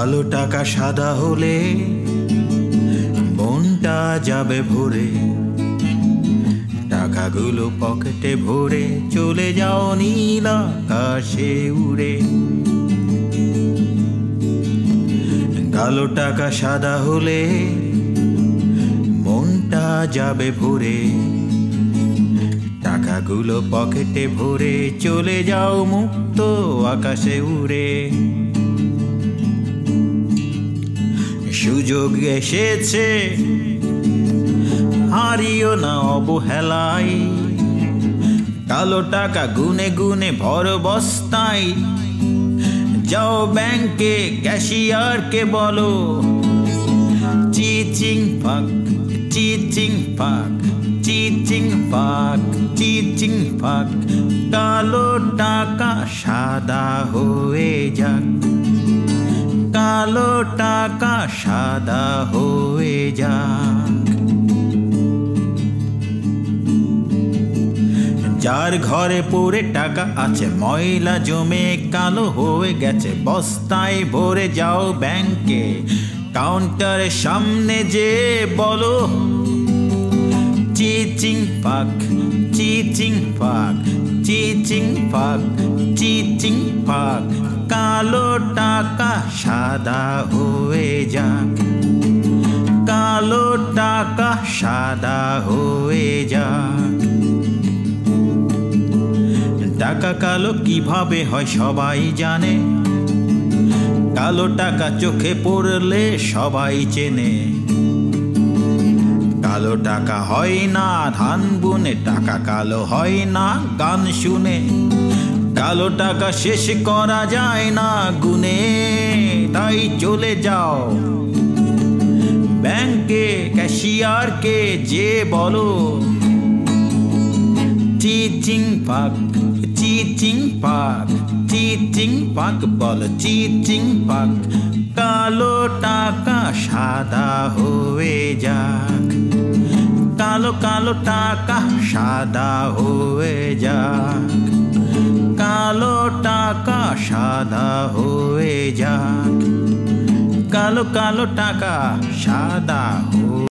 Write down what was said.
কালো টাকা সাদা হলে মনটা যাবে ভরে, টাকাগুলো পকেটে ভরে চলে যাও নীল আকাশে উড়ে। কালো টাকা সাদা হলে মনটা যাবে ভরে, টাকাগুলো পকেটে ভরে চলে যাও মুক্ত আকাশে উড়ে। সুযোগ এসেছে হারিও না অবহেলায়, কালো টাকা গুনে গুনে ভর বস্তায়, যাও ব্যাংকে ক্যাশিয়ারকে বলো চিচিং ফাক চিচিং ফাক চিচিং ফাক চিচিং ফাক, কালো টাকা সাদা হয়ে যাক, কালো টাকা সাদা হয়ে যাক। যার ঘরে পড়ে টাকা আছে ময়লা জমে কালো হয়ে গেছে বস্তায় ভরে, যাও ব্যাংকে কাউন্টারের সামনে যে বলো চিচিং ফাক চিচিং ফাক চিচিং ফাক চিচিং ফাক, কালো টাকা সাদা হয়ে যাক, কালো টাকা সাদা হয়ে যাক। টাকা কালো কিভাবে হয় সবাই জানে, কালো টাকা চোখে পড়লে সবাই চেনে। কালো টাকা হয় না ধান বুনে, টাকা কালো হয় না গান শুনে, কালো টাকা শেষ করা যায় না গুনে। তাই চলে যাও ব্যাংকে ক্যাশিয়ারকে যে বলো চিচিং ফাক চিচিং ফাক চিচিং ফাক, বল চিচিং ফাক, কালো টাকা সাদা হয়ে যাক, কালো কালো টাকা সাদা হয়ে যাক, কালো টাকা সাদা হয়ে যাক, কালো কালো টাকা সাদা হয়ে